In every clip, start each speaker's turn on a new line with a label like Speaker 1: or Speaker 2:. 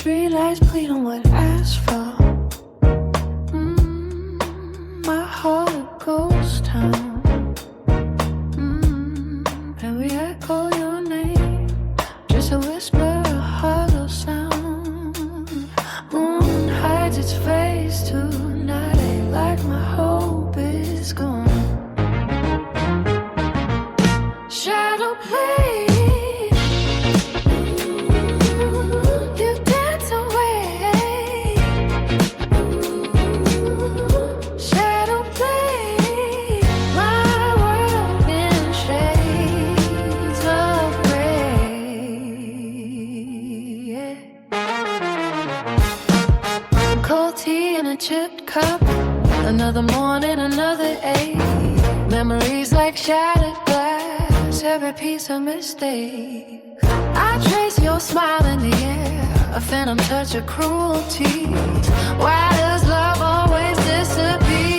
Speaker 1: Streetlights bleed on wet asphalt. My heart a ghost town. And we echo your name, just a whisper, a hollow sound. Moon hides its face tonight, ain't like my hope is gone. Shadow play. Chipped cup, another morning, another eight. Memories like shattered glass, every piece a mistake. I trace your smile in the air, a phantom touch of cruelty. Why does love always disappear?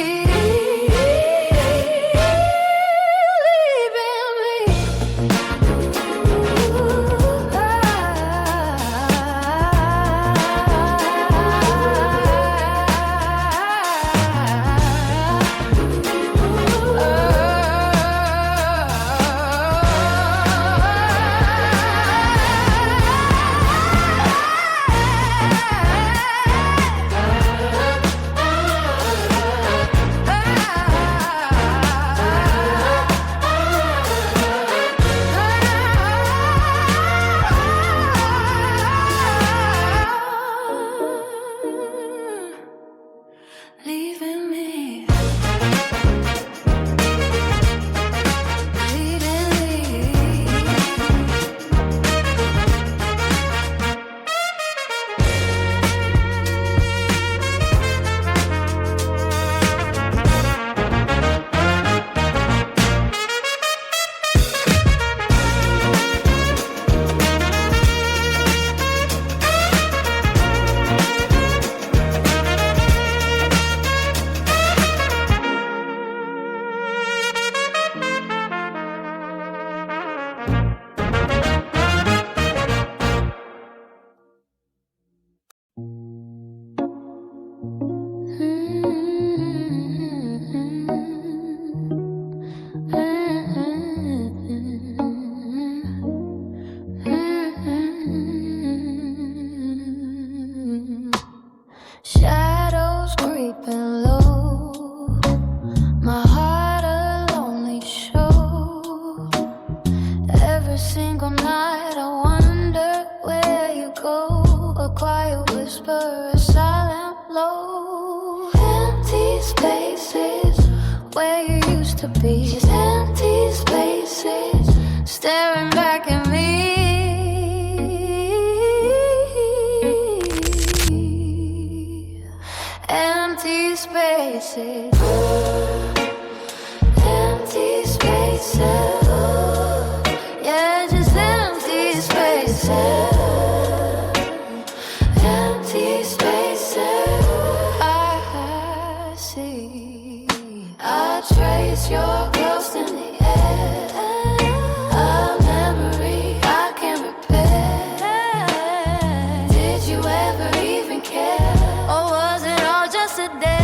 Speaker 1: Shadows creeping low, my heart a lonely show. Every single night I wonder where you go. A quiet whisper, a silent blow. Empty spaces where you used to be. Just empty spaces staring back at me. Empty spaces, empty spaces, yeah, just empty spaces, empty spaces. I see, I trace your ghost in the air, a memory I can't repair. Did you ever even care? Or was it all just a day?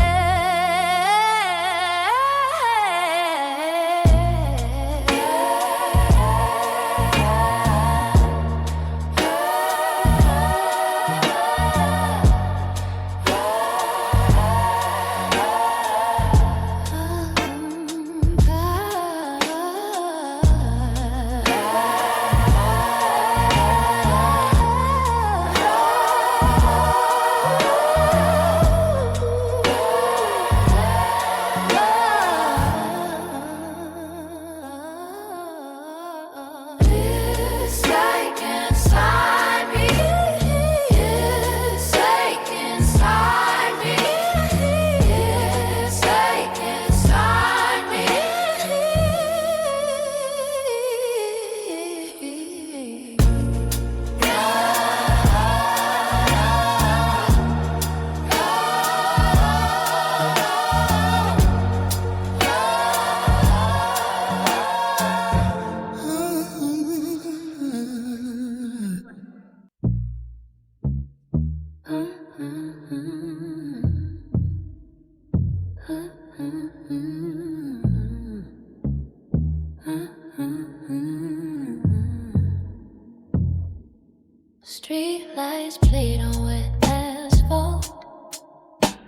Speaker 1: Street lights played on wet asphalt.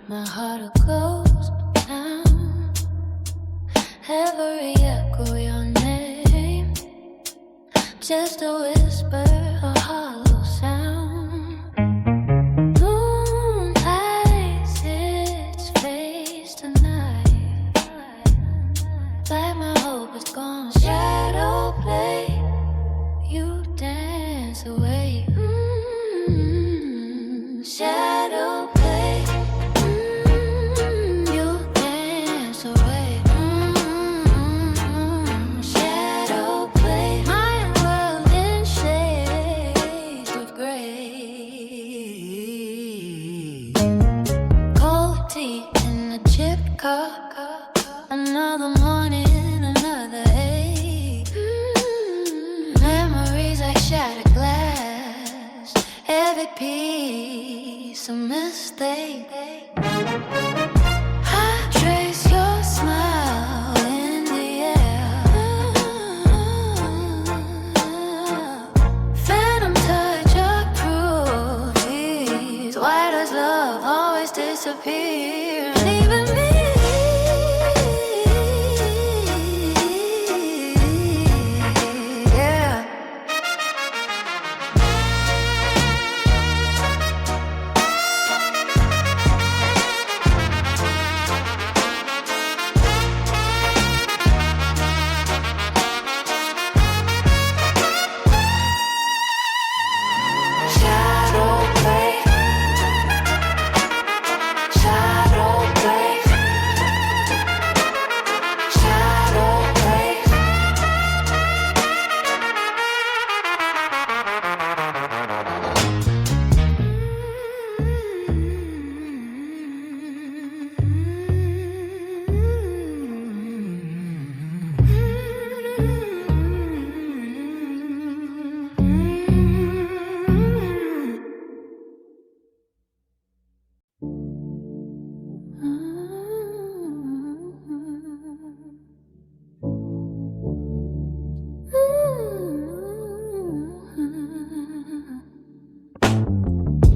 Speaker 1: My heart a ghost town. Every echo your name, just a whisper, a hollow sound. Moonlight sits face tonight, like my hope is gone. Shadow play, you dance away. Shadow play, you dance away. Shadow play, my world in shades of gray. Cold tea in a chip cup. Another morning, another ache. Memories like shattered glass. Every piece a mistake. I trace your smile in the air. Phantom touch of cruelties. Why does love always disappear? Leaving me.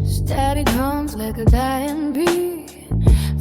Speaker 1: Static hums like a dying beat.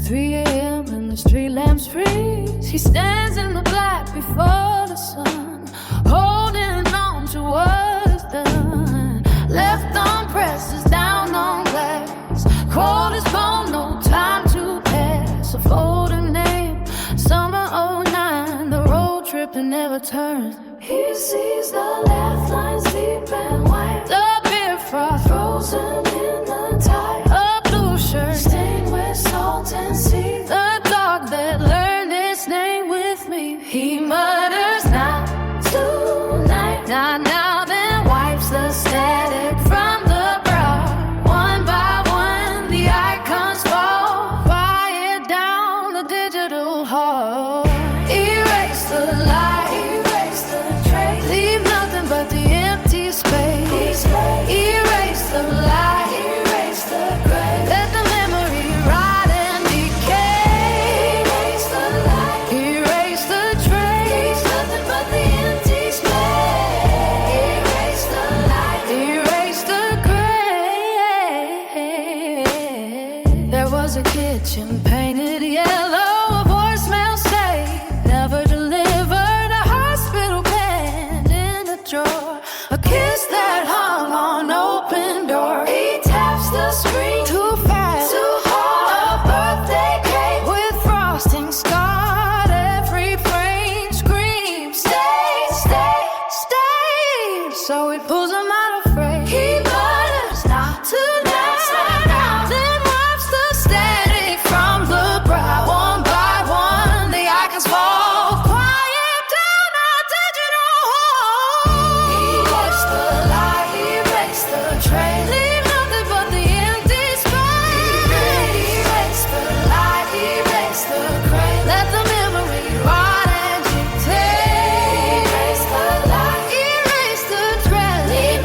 Speaker 1: 3 a.m. and the street lamps freeze. He stands in the black before the sun, holding on to what is done. Left on presses, down on glass. Cold as bone, no time to pass. A folding name, summer '09. The road trip that never turns. He sees the laugh lines deep and white. The beer froth frozen in the tide. A blue shirt stained with salt and sea. The dog that learned its name with me. He mutters, not tonight. Not now, then wipes the static from the brow. One by one, the icons fall. Quiet down the digital hall. Erase the light, erase the trace. Leave nothing but the empty space. Erase the light, erase the gray. Let the memory rot and decay. Erase the light, erase the trace. Nothing but the empty space. Erase the light, erase the gray. There was a kitchen painted yellow. A voicemail saved, never delivered. A hospital bed in a drawer. A kiss that hung on open door. He taps the screen too fast, too hard. A birthday cake with frosting scarred. Every frame screams, stay, stay, stay. So he pulls them out of frame. He mutters, not tonight. Then wipes the static from the brow. One by one, the icons fall. Quiet down our digital hall. Erase the light, erase the trace. Leave nothing but the empty space. Erase the light, erase the gray. Let the memory rot and decay. Erase the light, erase the trace. Leave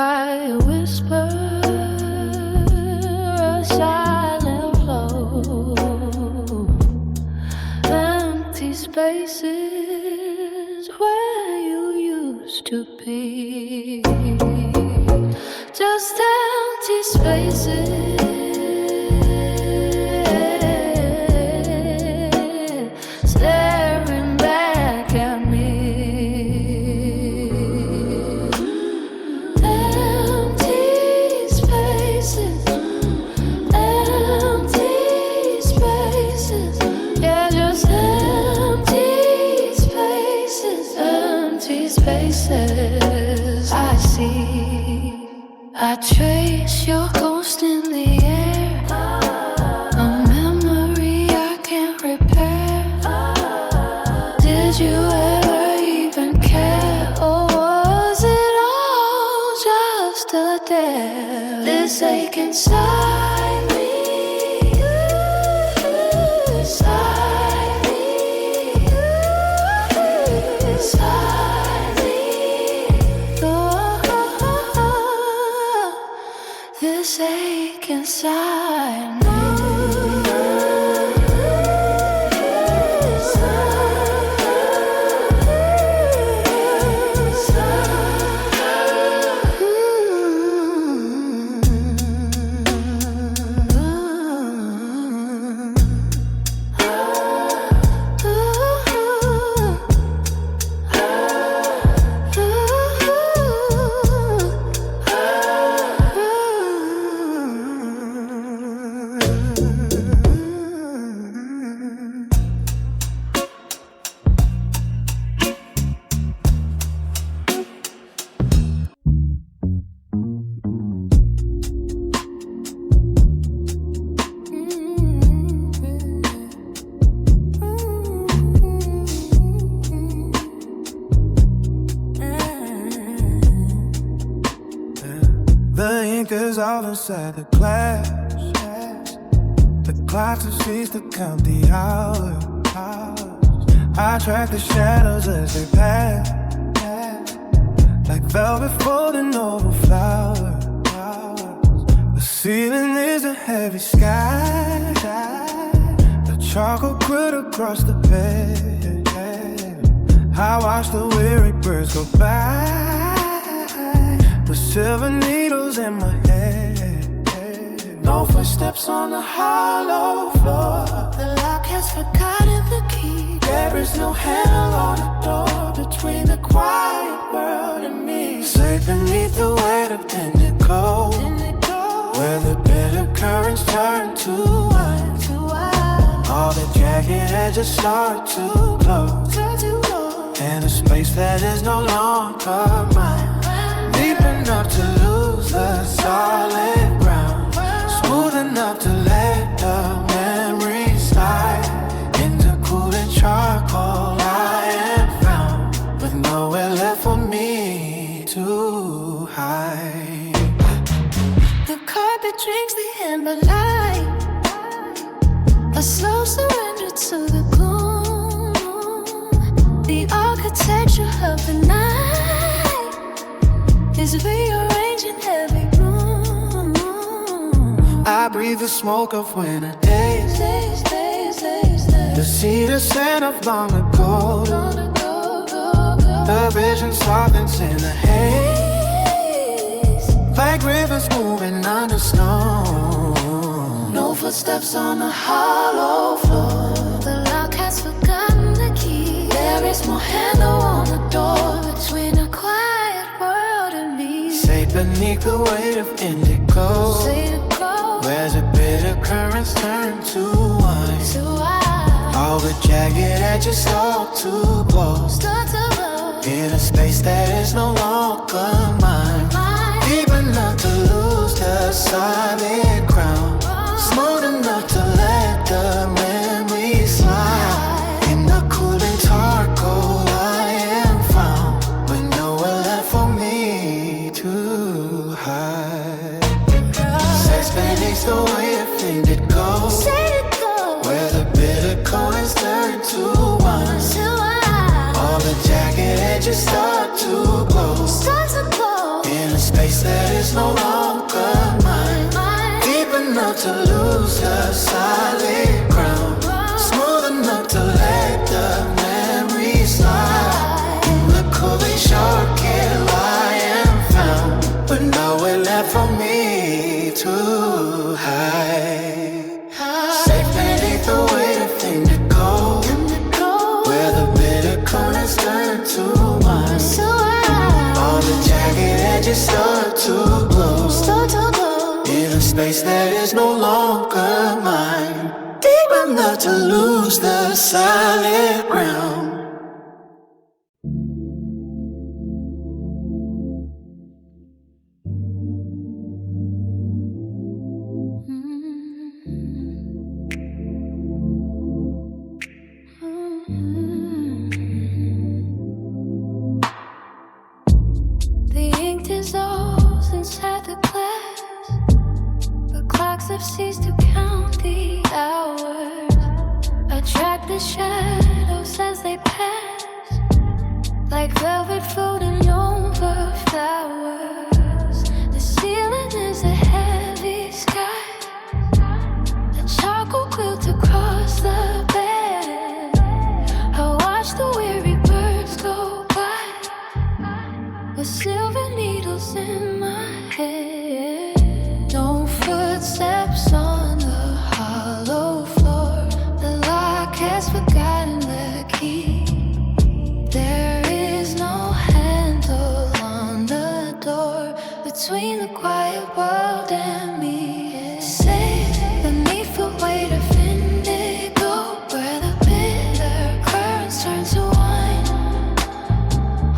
Speaker 1: quiet whisper, a silent flow, empty spaces where you used to be, just empty spaces. Staring back at me, empty spaces, yeah, just empty spaces. I see, I trace your ghost in the air, a memory I can't repair. Did you ever even care, or was it all just a dare? This ache inside me, inside me, inside me. Oh, this ache inside me.
Speaker 2: The ink is all inside the glass. The clock proceeds to count the hours. I track the shadows as they pass, like velvet folding over flowers. The ceiling is a heavy sky. The charcoal grid across the bed. I watch the weary birds go by, with silver needles in my head. No footsteps on the hollow floor.
Speaker 1: The lock has forgotten the key.
Speaker 2: There is no handle on the door between the quiet world and me. Safe beneath the weight of indigo, where the bitter currents turn to wine. All the jagged edges start to glow, in a space that is no longer mine. Deep enough to lose the solid ground, smooth enough to let the memories slide into cooling charcoal. I am found with nowhere left for me to hide.
Speaker 1: The carpet drinks the amber light, a slow surrender to the gloom. The architecture of the night is rearranging every room.
Speaker 2: I breathe the smoke of winter days, the cedar scent of long ago. The vision softens in the haze, like rivers moving under snow.
Speaker 1: No footsteps on the hollow floor. The lock has forgotten the key. There is no handle on the door between a quiet world and me.
Speaker 2: Safe beneath the weight of indigo, where the bitter currents turn to wine. All the jagged edges start to glow, in a space that is no longer mine. Deep enough to lose the solid ground, smooth enough to let the memories slide. In the cooling charcoal I am found, with nowhere left for me to hide. Sex beneath the weight of indigo, where the bitter currents turn to wine. All the jagged edges start to glow, in a space that lose the solid ground. Smooth enough to let the memories slide. In the cooling shark can't lie and found, but nowhere left for me to hide. Safe beneath the weight of indigo, where the bitter currents turn to wine. All the jagged edges start to glow in a space that is no longer mine. Deep enough to lose the solid ground.
Speaker 1: The ink dissolves inside the glass. The clocks have ceased to count the hours. I track the shadows as they pass, like velvet floating over flowers. The ceiling is a heavy sky, a charcoal quilt across the bed. I watch the weary birds go by, with silver needles in my head. No footsteps on the hollow floor. The lock has forgotten the key. There is no handle on the door between the quiet world and me. Safe beneath the weight of indigo, where the bitter currents turn to wine.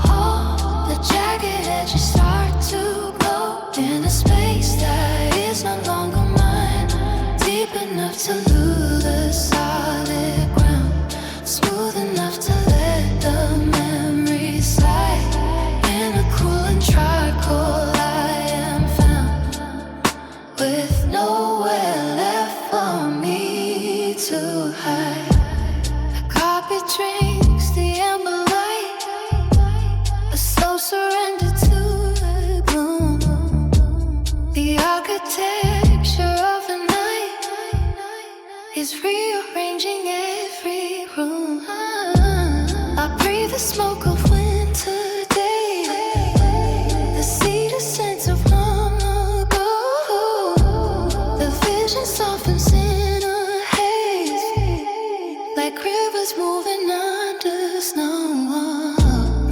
Speaker 1: All the jagged edges start to glow in a space that is no longer mine. Deep enough to lose the solid ground, smooth enough to let the memories slide. In a cool and charcoal I am found, with nowhere left for me to hide. The carpet drinks the amber light, a slow surrender to the gloom. The architecture of the night is rearranging every room. I breathe the smoke of winter days, the cedar scent of long ago. The vision softens in a haze, like rivers moving under snow.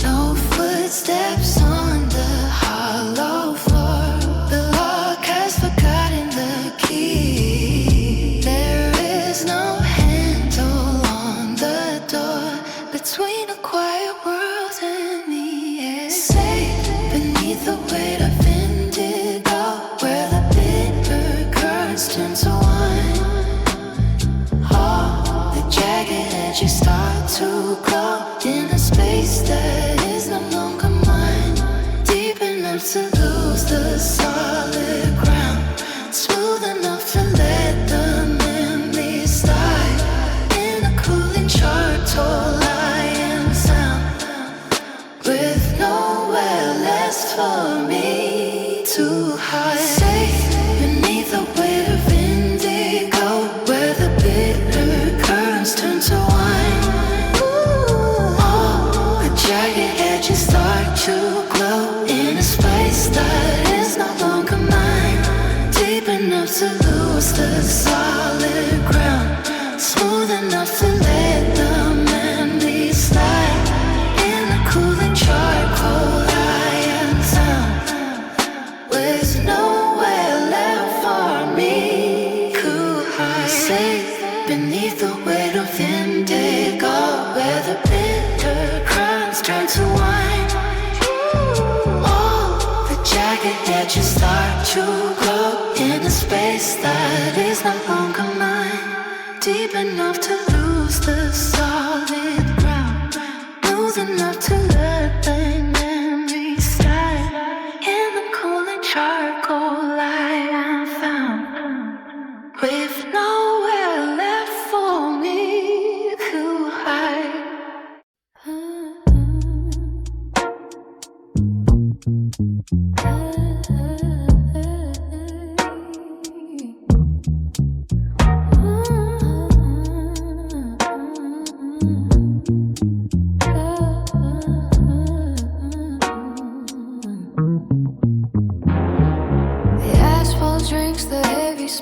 Speaker 1: No footsteps on the hollow floor. The lock has forgotten the key. There is no handle on the door between a quiet world and me. Safe beneath the weight of indigo, where the bitter currents turn to wine. All the jagged edges start to glow in a space that is no longer mine. Deep enough to lose the solid ground, smooth enough to let the memories slide. In a cooling charcoal I am sound, with nowhere left for me to hide. Safe beneath the weight of indigo, where the bitter currents turn to wine. All the jagged edges start to glow in a space that is no longer mine. Deep enough to lose the solid ground, smooth enough to let the memories slide. In the cooling charcoal I am found, with nowhere left for me to hide. Safe beneath the weight of indigo, where the bitter currents turn to wine. All the jagged edges start to glow in a space that is no longer mine. Deep enough to lose the solid ground, smooth enough to let the memories slide. In the cooling charcoal I am found, with nowhere left for me to hide.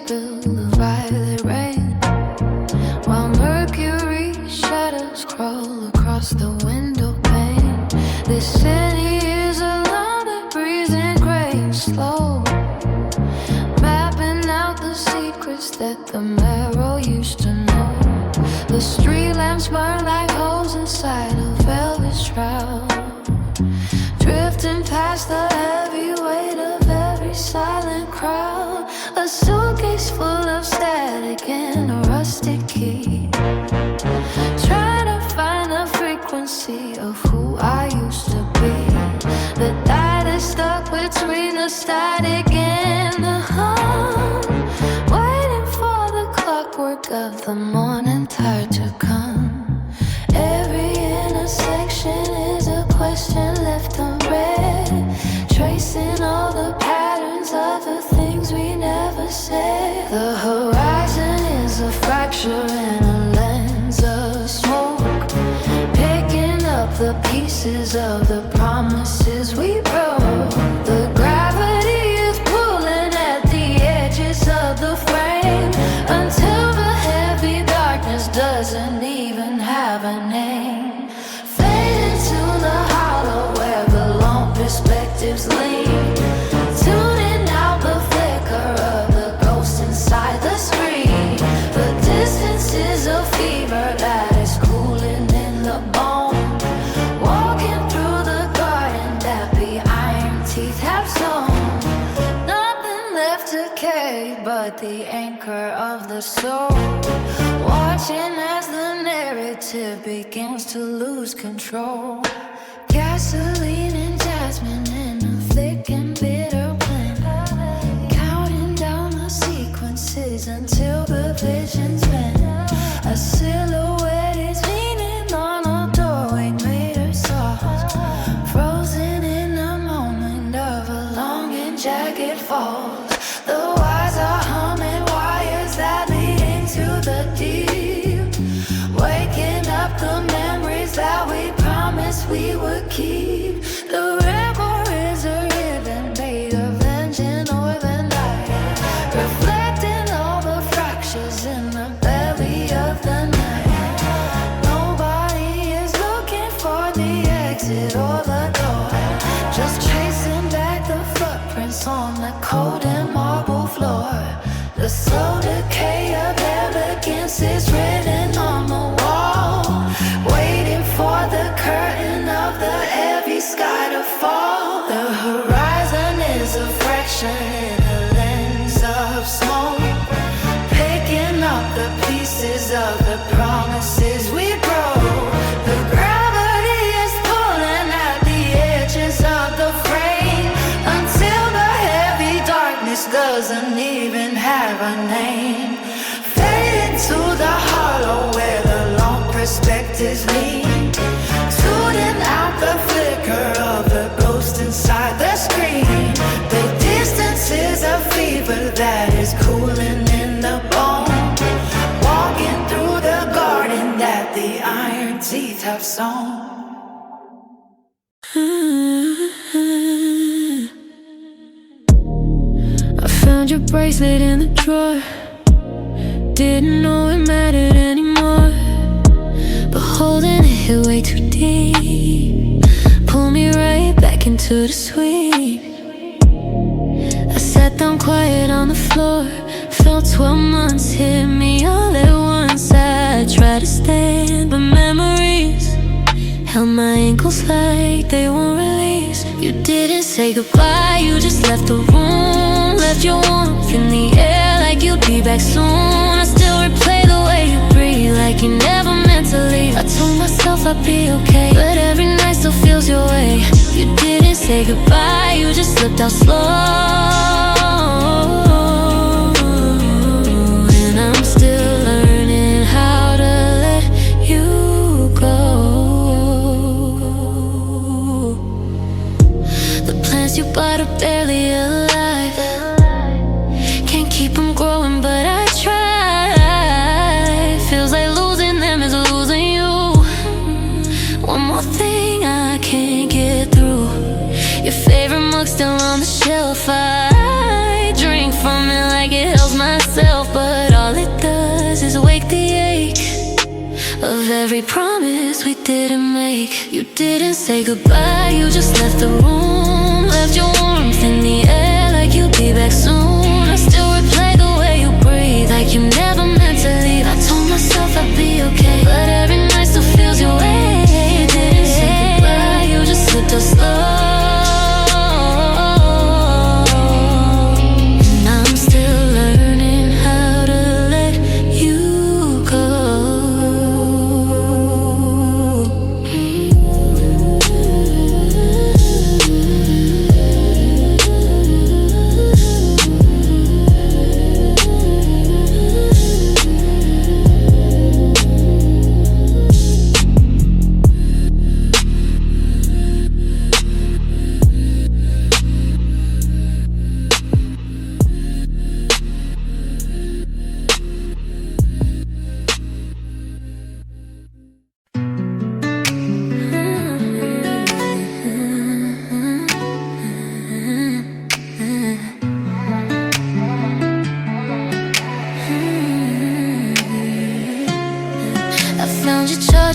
Speaker 1: spill the violet rain, while mercury shadows crawl across the window pane. This city is a London breeze in gray and slow, mapping out the secrets that the marrow used to know. The street lamps burn like holes inside a velvet shroud, drifting past the heavy weight of every silent crowd. A suitcase full of static and a rusted key, trying to find the frequency of who I used to be. The dye that's stuck between the static and the hum, waiting for the clockwork of the morning tide to come. Every intersection is a question left unread, tracing all the patterns of the things we never said. The horizon is a fracture in a lens of smoke, picking up the pieces of the promises we broke. The gravity is pulling at the edges of the frame, until the heavy darkness doesn't even have a name. Fade into the hollow where the long perspectives lean, tuning out the flicker of the ghost inside the screen. The distance is a fever that is cooling in the bone, walking through the garden that the iron teeth have sown. Nothing left to carry but the anchor of the soul, watching as the narrative begins to lose control. Gasoline and jasmine in a thick and bitter blend, counting down the sequences until the vision's bent. A silhouette is leaning on a doorway made of soft, frozen in the moment of a long and jagged falls. The wires are humming, wires that lead into the deep, waking up the memories that we promised we would keep. The river is a ribbon made of engine oil and light, reflecting all the fractures in the belly of the night. Nobody is looking for the exit or the door, just tracing back the footprints on the cold and marble floor. The slow decay of elegance is written on the wall, waiting for the curtain of the heavy sky to fall. The horizon is a fraction in a lens of smoke, picking up the pieces of the promises we broke. The gravity is pulling at the edges of the frame, until the heavy darkness doesn't even have a name. Fade into the hollow where the long perspectives lean, tuning out the flicker of the ghost inside the screen. The distance is a fever that is cooling in the bone, walking through the garden that the iron teeth have sown.
Speaker 3: I found your bracelet in the drawer, didn't know it mattered anymore, but holding it hit way too deep, pull me right back into the sweet. I sat down quiet on the floor, felt 12 months hit me all at once. I tried to stand, but memories held my ankles like they won't release. You didn't say goodbye, you just left the room, left your warmth in the air like you'd be back soon. I still replay the way you breathe, like you never meant to leave. I told myself I'd be okay, but every night still feels your way. You didn't say goodbye, you just slipped out slow, and I'm still learning how to let you go. The plans you bought are barely alive, can't keep them growing, but I try. Feels like losing them is losing you. One more thing I can't get through, your favorite mug still on the shelf. every promise we didn't make. You didn't say goodbye, you just left the room. Left your warmth in the air like you'd be back soon. I still replay the way you breathe, like you never meant to leave. I told myself I'd be okay, but every night still feels your way. You didn't say goodbye, you just slipped us slow.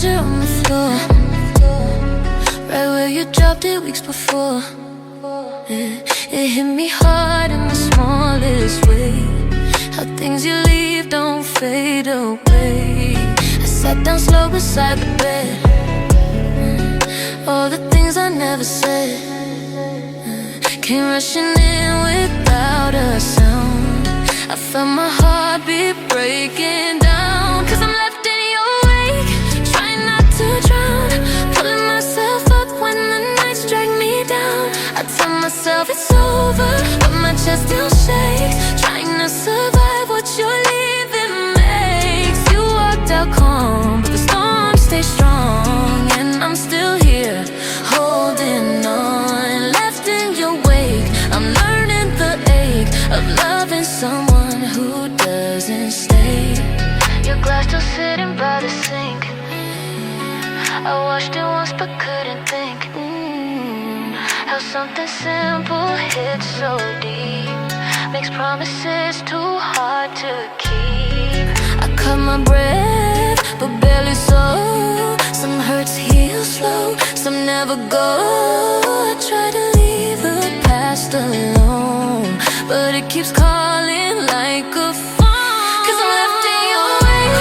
Speaker 3: On the floor, right where you dropped it weeks before. It hit me hard in the smallest way, how things you leave don't fade away. I sat down slow beside the bed, all the things I never said came rushing in without a sound. I felt my heartbeat breaking down, 'cause I'm left in your wake, trying not to drown, pulling myself up when the nights drag me down. I tell myself it's over, but my chest still shakes, trying to survive what you're leaving makes. You walked out calm, but the storm stays strong, and I'm still here, holding on. Left in your wake, I'm learning the ache of loving someone who doesn't stay. Your glass still sitting by the sink, I washed it once but couldn't think how something simple hits so deep, makes promises too hard to keep. I cut my breath, but barely so. Some hurts heal slow, some never go. I try to leave the past alone, but it keeps calling like a phone. 'Cause I'm left in your wake,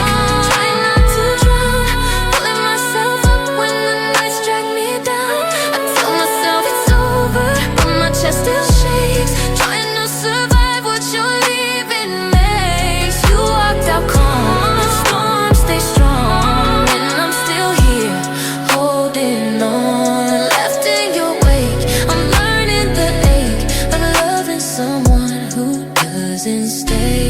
Speaker 3: trying not to drown, pulling myself up when the nights drag me down. I tell myself it's over, but my chest still shakes, trying to survive what you're leaving makes. You walked out calm, the storm stays strong, and I'm still here, holding on. Left in your wake, I'm learning the ache of loving someone who doesn't stay.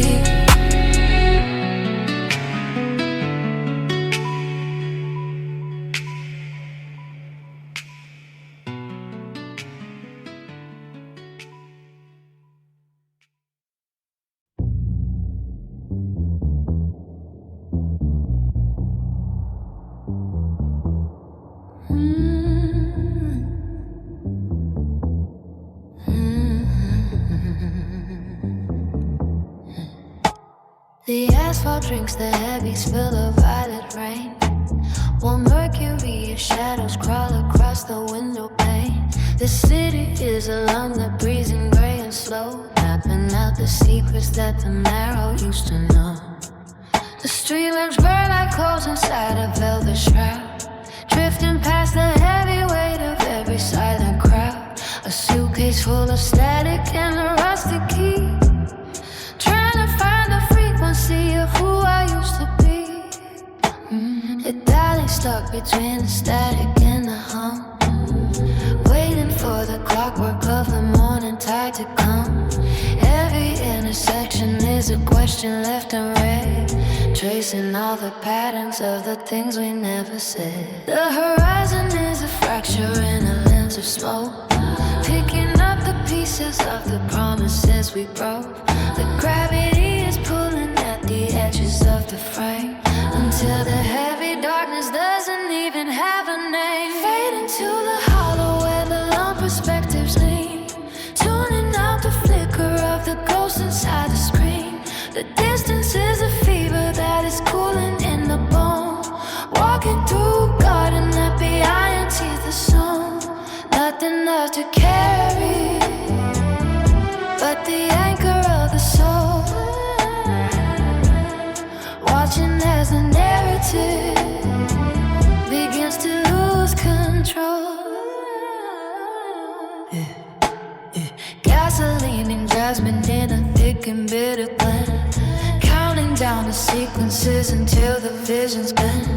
Speaker 1: The asphalt drinks the heavy spill of violet rain. Warm mercury and shadows crawl across the window pane. The city is a lung that breathes in gray and slow, mapping out the secrets that the marrow used to know. The street lamps burn like holes inside a velvet shroud, drifting past the heavy weight of every silent crowd. A suitcase full of static and a rusty key, trying to find the frequency of who I used to be. It died stuck between the static and the hum, waiting for the clockwork of the morning tide to come. Every intersection is a question left unread, tracing all the patterns of the things we never said. The horizon is a fracture in a lens of smoke, picking up the pieces of the promises we broke. The gravity is pulling at the edges of the frame, until the heavy darkness doesn't even have a name. Fade into the hollow where the long perspectives lean, tuning out the flicker of the ghost inside the screen. The distance is a fever that is cooling in the bone, walking
Speaker 3: narrative begins to lose control. Gasoline and jasmine in a thick and bitter blend, counting down the sequences until the vision's bent.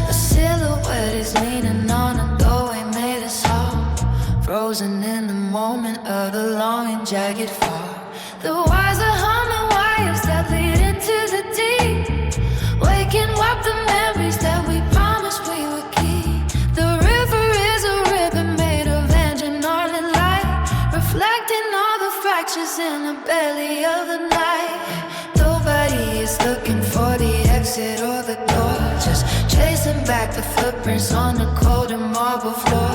Speaker 3: A silhouette is leaning on a doorway made of salt, frozen in the moment of the long and jagged fall. The wires are hung on wires that lead into the deep, waking up the memories that we promised we would keep. The river is a ribbon made of engine oil and light, reflecting all the fractures in the belly of the night. Nobody is looking for the exit or the door, just chasing back the footprints on the cold and marble floor.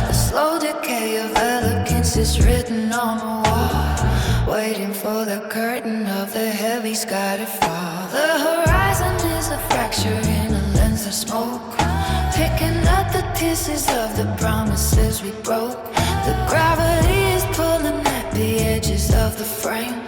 Speaker 3: The slow decay of elegance is written on the wall, waiting for the curtain of the heavy sky to fall. The horizon is a fracture in a lens of smoke, picking up the pieces of the promises we broke. The gravity is pulling at the edges of the frame,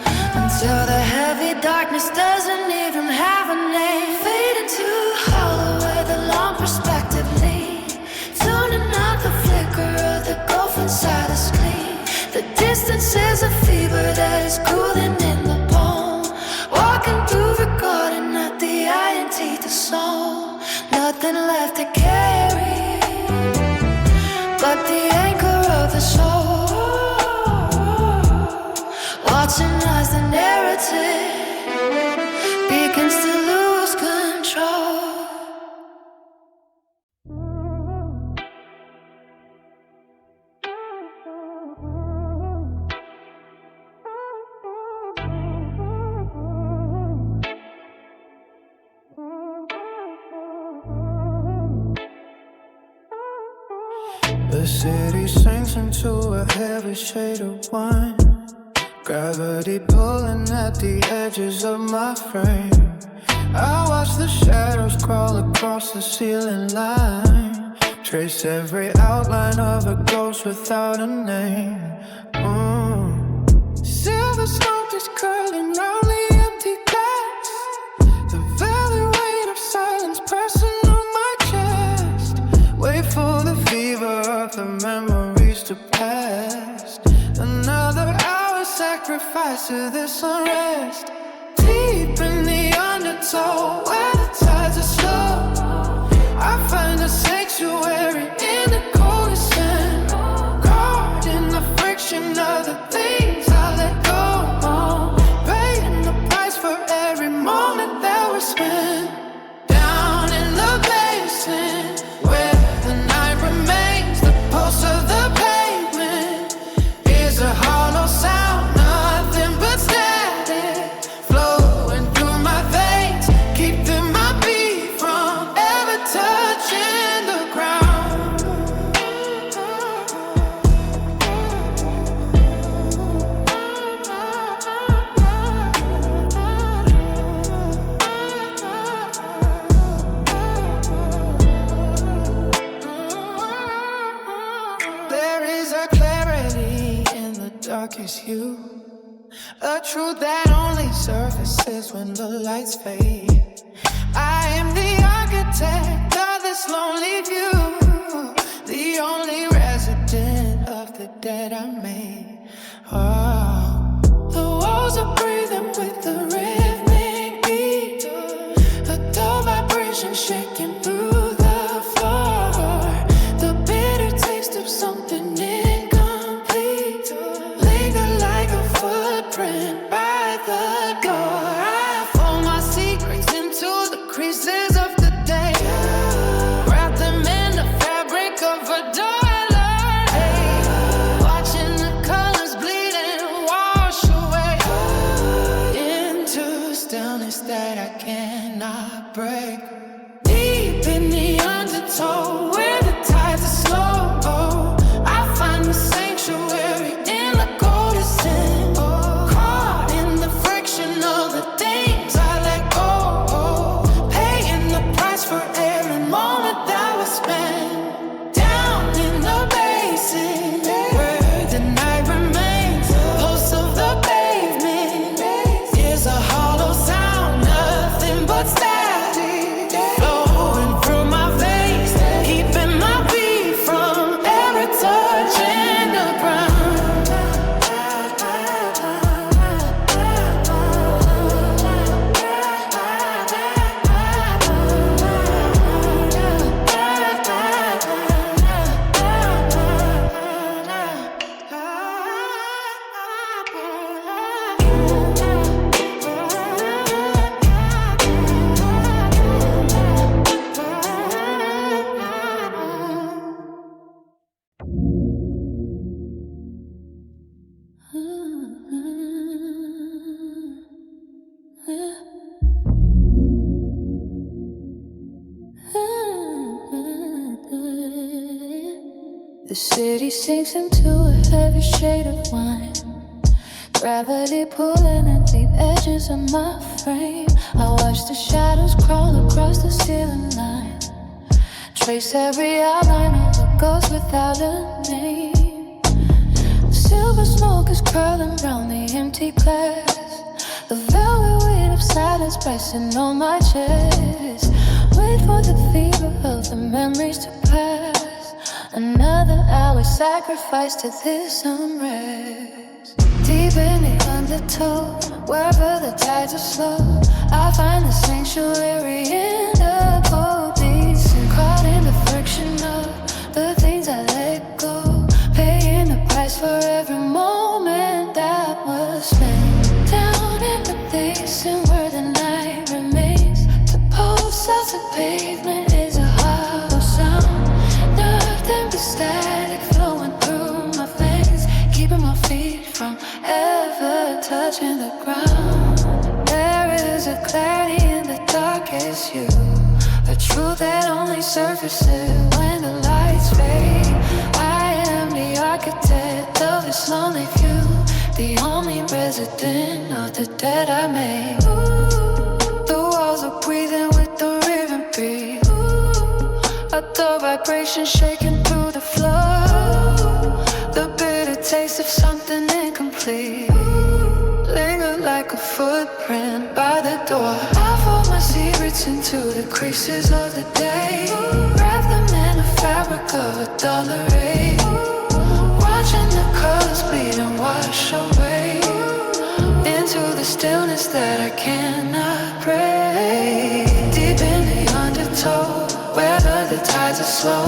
Speaker 3: until the heavy darkness doesn't even have a name. Fade into the hollow where the long perspective leads, tuning out the flicker of the gulf inside the screen. The distance is a fever that is cooling in the bone, walking through recording at the eye and teeth of soul. Nothing left to carry but the anchor of the soul, watching as the narrative begins to lose control.
Speaker 2: The city sinks into a heavy shade of wine, gravity pulling at the edges of my frame. I watch the shadows crawl across the ceiling line, trace every outline of a ghost without a name. Silver smoke is curling round the empty glass, the very weight of silence pressing on my chest. Wait for the fever of the memories to pass, another hour sacrificed to this unrest. Deep in the undertow where the tides are slow, I find a sanctuary in the coldest sand, caught in the friction of the things I let go, paying the price for every moment that we spent. Down in the basement where the night remains, the pulse of the pavement is a hollow sound, nothing but static flowing through my veins, keeping my beat from ever touching the ground. There is a clarity in the darkest hue, a truth that only surfaces when the lights fade. I am the architect of this lonely view, the only resident of the dead I made. Oh, the walls are breathing with the rhythmic beat, a dull vibration shaking through the floor, the bitter taste of something incomplete, linger like a footprint by the door. I fold my secrets into the creases of the day, wrap them in the fabric of a dollar, watching the colors bleed and wash away into stillness that I cannot break. Deep in the undertow where the tides are slow, I find the sanctuary in the coldest sin, caught in the friction of the things I let go, paying the price for every moment that was spent. Down in the basin where the night remains, the pulse of the pavement is a hollow sound, nothing but static flowing
Speaker 1: city sinks into a heavy shade of wine. Gravity pulling at deep edges of my frame. I watch the shadows crawl across the ceiling line. Trace every outline of what goes without a name. The silver smoke is curling round the empty glass. The velvet weight of silence pressing on my chest. Wait for the fever of the memories to pass. Another hour sacrificed to this unrest. Deep in the undertow, wherever the tides are slow, I find the sanctuary in the cold beats. And caught in the friction of the things I let go, paying the price for every moment that was spent. Down in the basin where the night remains, the pulse of the pavement is a hollow sound. Nothing but static flowing through my veins, keeping my feet from ever touching the ground. There is a clarity in the darkest hue, a truth that only surfaces when the lights fade. I am the architect of this lonely view, the only resident of the dead I made. The walls are breathing with the rhythm beat. A dull vibration shaking through the floor. The bitter taste of something incomplete linger like a footprint by the door. I fold my secrets into the creases of the day, wrap them in a fabric of a duller ray. Watching the colors bleed and wash away into the stillness that I cannot break. Deep in the undertow, whether the tides are slow,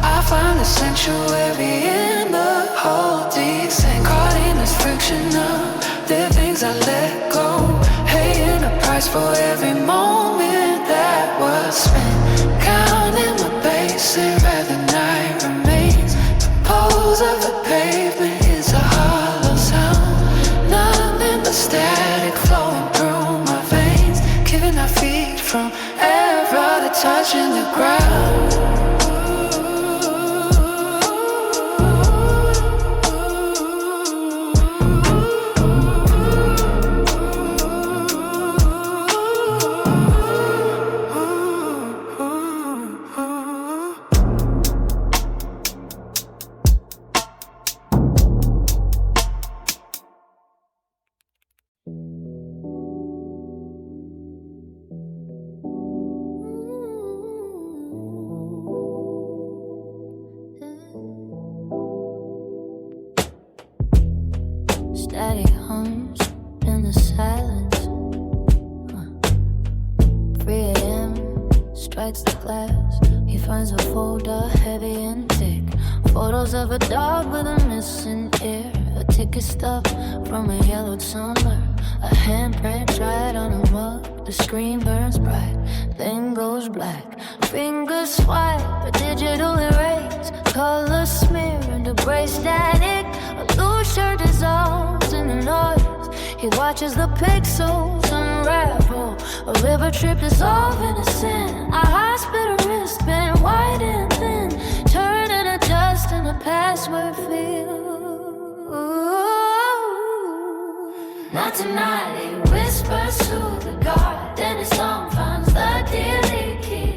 Speaker 1: I find the sanctuary in the holdings. And caught in this friction of the things I let go, paying a price for every moment that was spent. Counting my basin where the night remains. The pulse of the pavement is a hollow sound. Nothing but static flowing through my veins, keeping our feet from ever touching the ground. Static hums in the silence. 3 a.m. strikes the glass. He finds a folder heavy and thick. Photos of a dog with a missing ear. A ticket stub from a yellowed summer. A handprint dried on a mug. The screen burns bright, then goes black. Fingers swipe, a digital erase. Color smear and a static. A loose shirt dissolves in the noise. He watches the pixels unravel. A river trip dissolve in a sin. A hospital wristband, white and thin. Turn and adjust in a password field. Not tonight, he whispers to the guard. Then his thumb finds the delete key.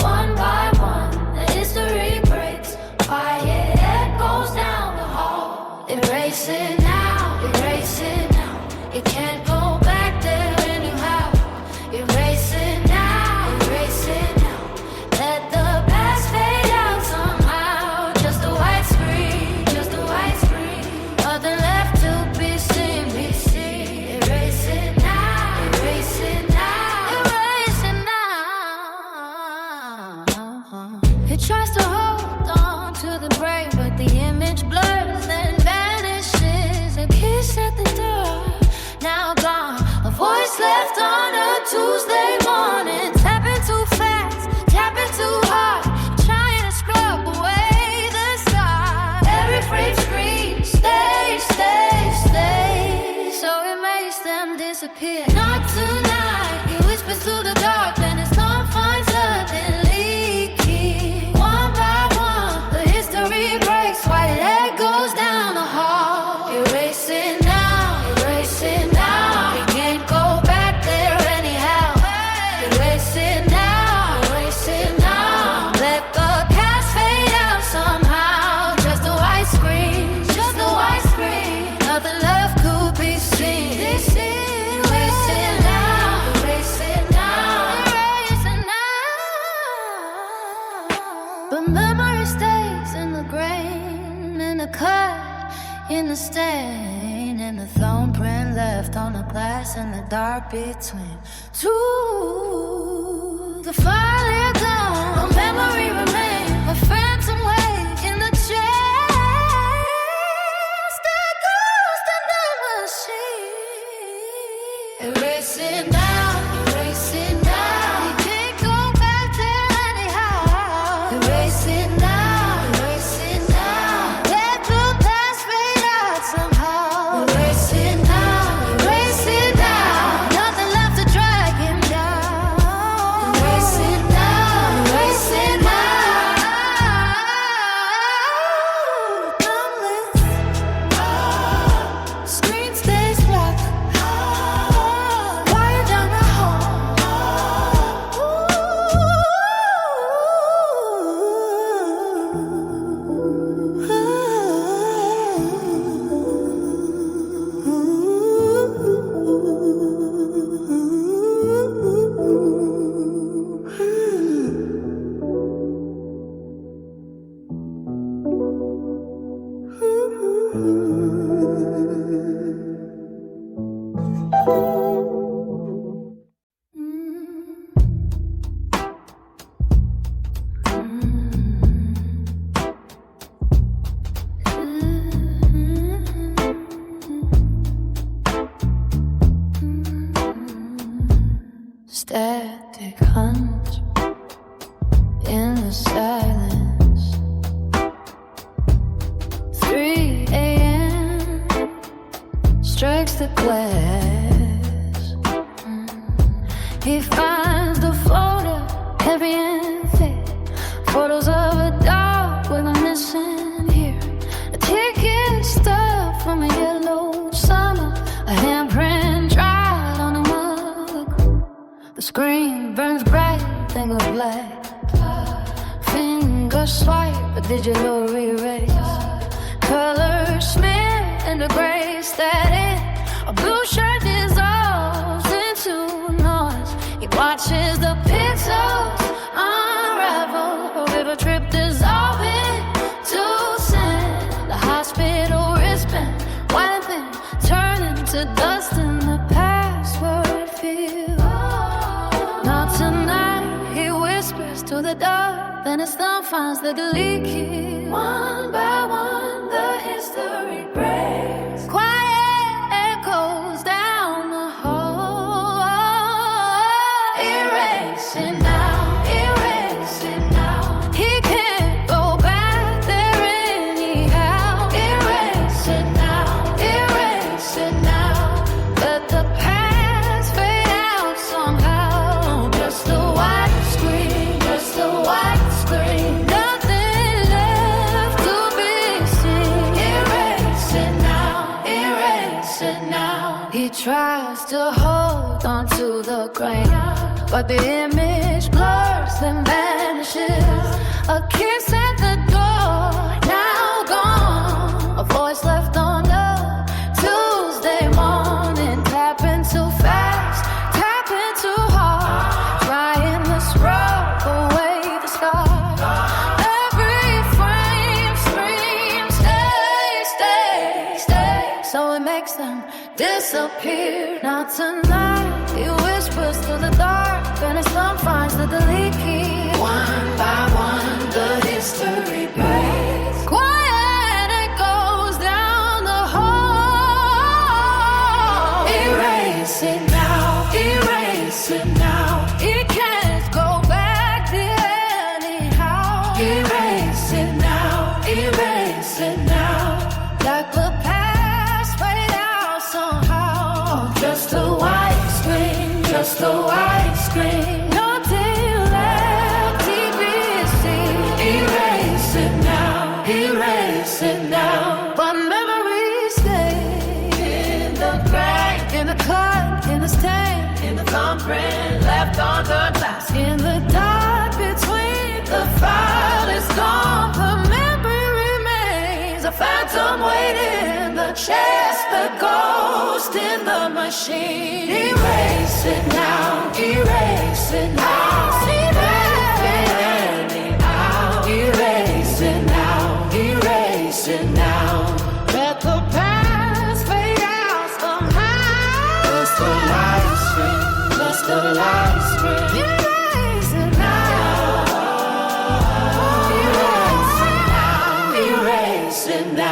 Speaker 1: One by one, the history breaks. Quiet echoes down the hall. Erase it now, erase it now. You can't go back there anyhow. Erase it now, erase it now. Let the past fade out somehow. Just a white screen, just a white screen. Nothing left to be seen, be seen. Erase it now, erase it now.
Speaker 3: memory stays in the grain, in the cut, in the stain, in the thumbprint left on the glass, in the dark between two. The fire gone, a memory remains, a phantom wake in the chest. That ghost in the machine. Erase it now, erase it now. You can't go back there anyhow. Erase it now, erase it now. Let the past fade out somehow. Erase it now, erase it now. Nothing left to drag him down. Erase it now, erase it now. Numbness, screen stays black. Wire down the hall. Static hunt in the silence. 3 a.m. strikes the glass. He finds the photo, heavy and thick. Photos of a dog with a missing ear. A ticket stub from a yellow summer. A handprint dried on a mug. The screen burns bright, thing of black. Finger swipe, a digital erase. Color smear in the gray static. A blue shirt dissolves into noise. He watches the pixels unravel. A river trip dissolving to sand. The hospital wristband, white thin, turning to dust in the password field. Not tonight, he whispers to the dark. Then his thumb finds the delete key. One by one, the history breaks. Quiet echoes down the hall. Erase it now, erase it now. He can't go back there anyhow. Erase it now, erase it now. Let the past fade out somehow. Just a white screen, just a white screen. Nothing left to be seen. Erase it now, erase it now. He tries to hold on to the grain, but the image blurs, then vanishes. A kiss at the door, now gone. A voice left on the Tuesday morning. Tapping too fast, tapping too hard. Trying to scrub away the scars. Every frame screams, stay, stay, stay. So it makes them disappear. Not tonight, he whispers to the dark. Then his thumb finds the delete key. One by one, the history breaks. Quiet, it goes down the hall. Erase it now, erase it now. It can't go back there anyhow. Erase it now, erase it now. Like the past fade out somehow. Just a white screen, just a white screen. Nothing left, TBC. Erase it now, erase it now. But memories stay in the crack, in the cut, in the stain, in the thumbprint left on the glass. In the dark between, the file is gone. The memory remains, a phantom waiting in the chest, the ghost in the machine. Erase it now, erase it now. Erase it now, erase
Speaker 1: sit back.